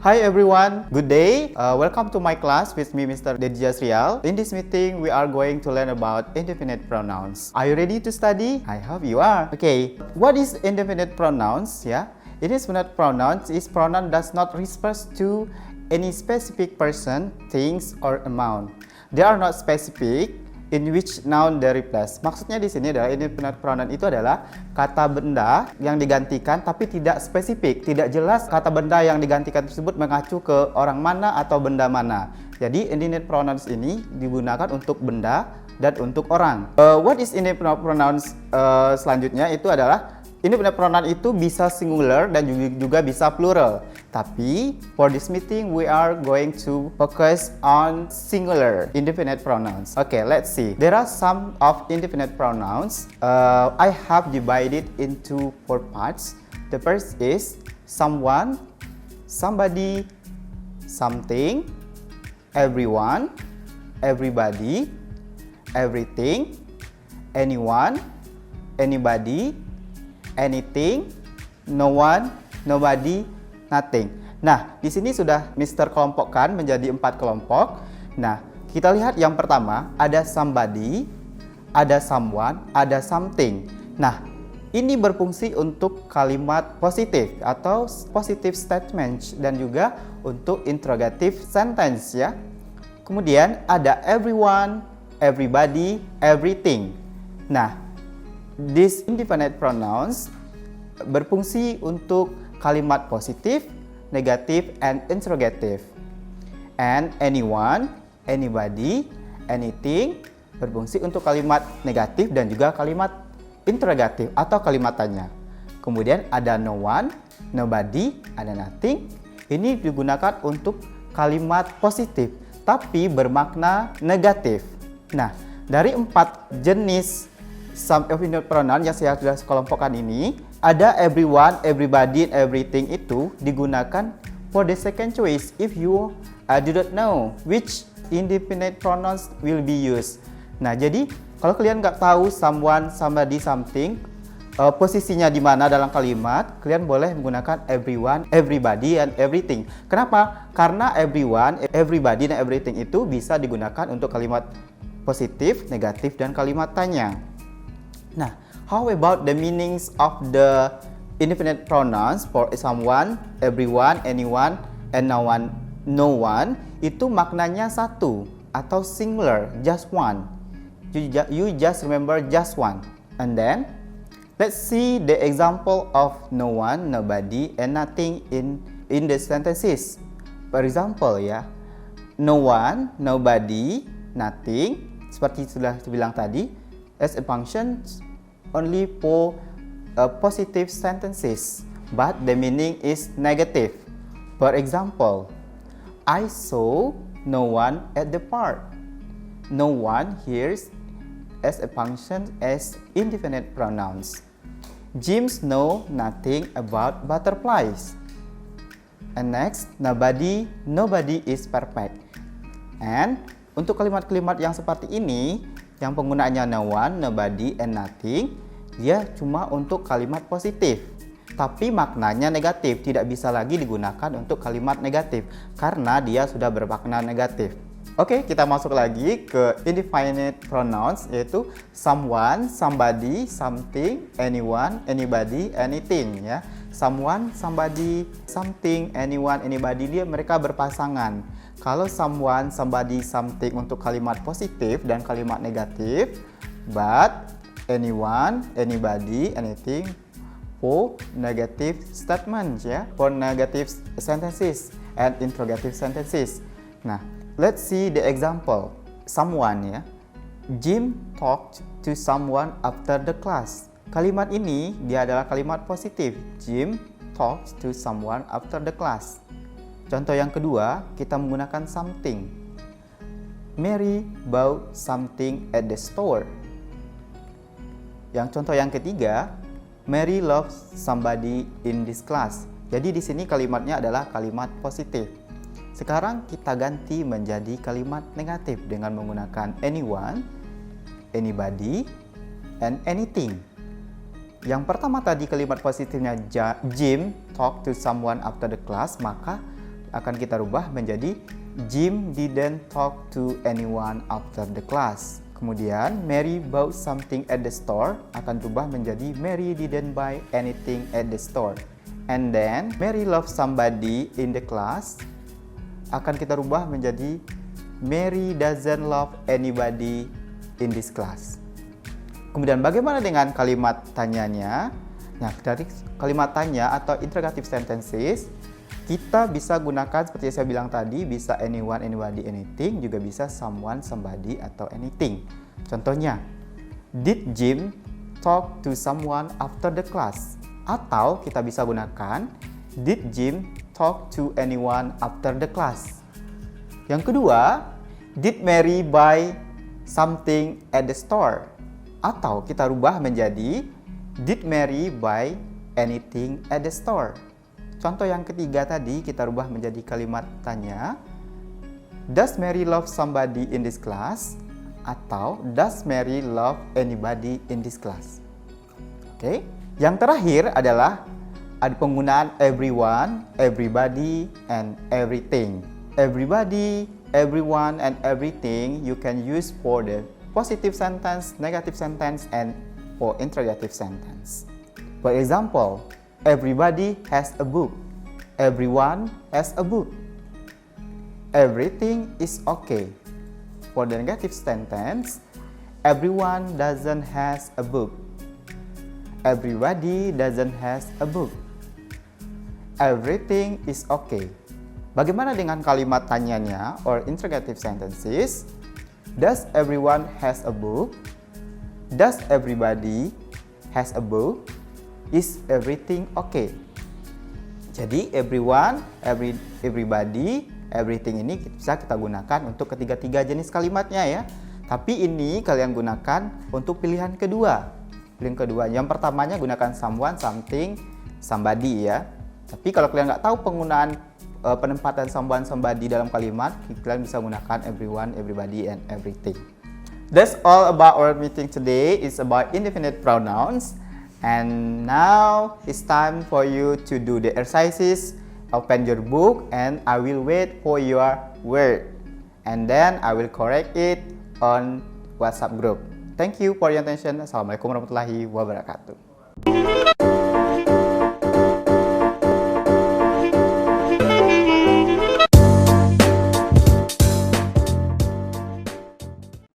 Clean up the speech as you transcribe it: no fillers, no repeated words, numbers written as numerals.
Hi everyone, good day. Welcome to my class with me, Mr. Dedi Jasrial. In this meeting, we are going to learn about indefinite pronouns. Are you ready to study? I hope you are. Okay, what is indefinite pronouns? Yeah, indefinite pronouns is pronoun does not refer to any specific person, things, or amount. They are not specific in which noun they replace. Maksudnya di sini adalah indefinite pronoun itu adalah kata benda yang digantikan tapi tidak spesifik, tidak jelas kata benda yang digantikan tersebut mengacu ke orang mana atau benda mana. Jadi indefinite pronouns ini digunakan untuk benda dan untuk orang. What is indefinite pronouns selanjutnya itu adalah indefinite pronoun itu bisa singular dan juga bisa plural. Tapi for this meeting we are going to focus on singular indefinite pronouns. Okay, let's see. There are some of indefinite pronouns. I have divided into 4 parts. The first is someone, somebody, something, everyone, everybody, everything, anyone, anybody, anything, no one, nobody, nothing. Nah, di sini sudah Mister kelompokkan menjadi 4 kelompok. Nah, kita lihat yang pertama, ada somebody, ada someone, ada something. Nah, ini berfungsi untuk kalimat positif atau positive statement dan juga untuk interrogative sentence ya. Kemudian ada everyone, everybody, everything. Nah, these indefinite pronouns berfungsi untuk kalimat positif, negatif, and interrogative. And anyone, anybody, anything berfungsi untuk kalimat negatif dan juga kalimat interrogatif atau kalimat tanya. Kemudian ada no one, nobody, ada nothing. Ini digunakan untuk kalimat positif tapi bermakna negatif. Nah, dari 4 jenis some indefinite pronoun yang saya sudah kelompokkan ini, ada everyone, everybody, and everything itu digunakan for the second choice if you do not know which indefinite pronouns will be used. Nah, jadi kalau kalian nggak tahu someone, somebody, something, posisinya di mana dalam kalimat, kalian boleh menggunakan everyone, everybody, and everything. Kenapa? Karena everyone, everybody, dan everything itu bisa digunakan untuk kalimat positif, negatif, dan kalimat tanya. Nah, how about the meanings of the indefinite pronouns for someone, everyone, anyone, and no one? Itu maknanya satu atau singular, just one. You just remember just one. And then, let's see the example of no one, nobody, and nothing in the sentences. For example ya, no one, nobody, nothing, seperti sudah dibilang tadi, as a function only for positive sentences, but the meaning is negative. For example, I saw no one at the park. No one here as a function as indefinite pronouns. James know nothing about butterflies. And next, nobody is perfect. And untuk kalimat-kalimat yang seperti ini, yang penggunaannya no one, nobody, and nothing, dia cuma untuk kalimat positif. Tapi maknanya negatif, tidak bisa lagi digunakan untuk kalimat negatif karena dia sudah bermakna negatif. Oke, kita masuk lagi ke indefinite pronouns yaitu someone, somebody, something, anyone, anybody, anything ya. Someone, somebody, something, anyone, anybody, mereka berpasangan. Kalau someone, somebody, something untuk kalimat positif dan kalimat negatif, but anyone, anybody, anything for negative statements ya, for negative sentences and interrogative sentences. Nah, let's see the example. Someone ya. Jim talked to someone after the class. Kalimat ini dia adalah kalimat positif. Jim talked to someone after the class. Contoh yang kedua, kita menggunakan something. Mary bought something at the store. Yang contoh yang ketiga, Mary loves somebody in this class. Jadi di sini kalimatnya adalah kalimat positif. Sekarang kita ganti menjadi kalimat negatif dengan menggunakan anyone, anybody, and anything. Yang pertama tadi kalimat positifnya Jim talk to someone after the class, maka akan kita rubah menjadi Jim didn't talk to anyone after the class. Kemudian Mary bought something at the store akan berubah menjadi Mary didn't buy anything at the store. And then Mary loves somebody in the class akan kita rubah menjadi Mary doesn't love anybody in this class. Kemudian bagaimana dengan kalimat tanyanya? Nah, dari kalimat tanya atau interrogative sentences, kita bisa gunakan seperti yang saya bilang tadi, bisa anyone, anybody, anything, juga bisa someone, somebody, atau anything. Contohnya, did Jim talk to someone after the class? Atau kita bisa gunakan, did Jim talk to anyone after the class? Yang kedua, did Mary buy something at the store? Atau kita rubah menjadi, did Mary buy anything at the store? Contoh yang ketiga tadi kita rubah menjadi kalimat tanya. Does Mary love somebody in this class? Atau does Mary love anybody in this class? Oke. Yang terakhir adalah ada penggunaan everyone, everybody, and everything. Everybody, everyone, and everything you can use for the positive sentence, negative sentence, and for interrogative sentence. For example, everybody has a book. Everyone has a book. Everything is okay. For the negative sentence, everyone doesn't has a book. Everybody doesn't has a book. Everything is okay. Bagaimana dengan kalimat tanyanya or interrogative sentences? Does everyone has a book? Does everybody has a book? Is everything okay? Jadi everyone, everybody, everything ini bisa kita gunakan untuk ketiga-tiga jenis kalimatnya ya. Tapi ini kalian gunakan untuk pilihan kedua. Pilihan kedua, yang pertamanya gunakan someone, something, somebody ya. Tapi kalau kalian nggak tahu penggunaan penempatan someone, somebody dalam kalimat, kalian bisa gunakan everyone, everybody, and everything. That's all about our meeting today. It's about indefinite pronouns. And now it's time for you to do the exercises. Open your book and I will wait for your word. And then I will correct it on WhatsApp group. Thank you for your attention. Assalamualaikum warahmatullahi wabarakatuh.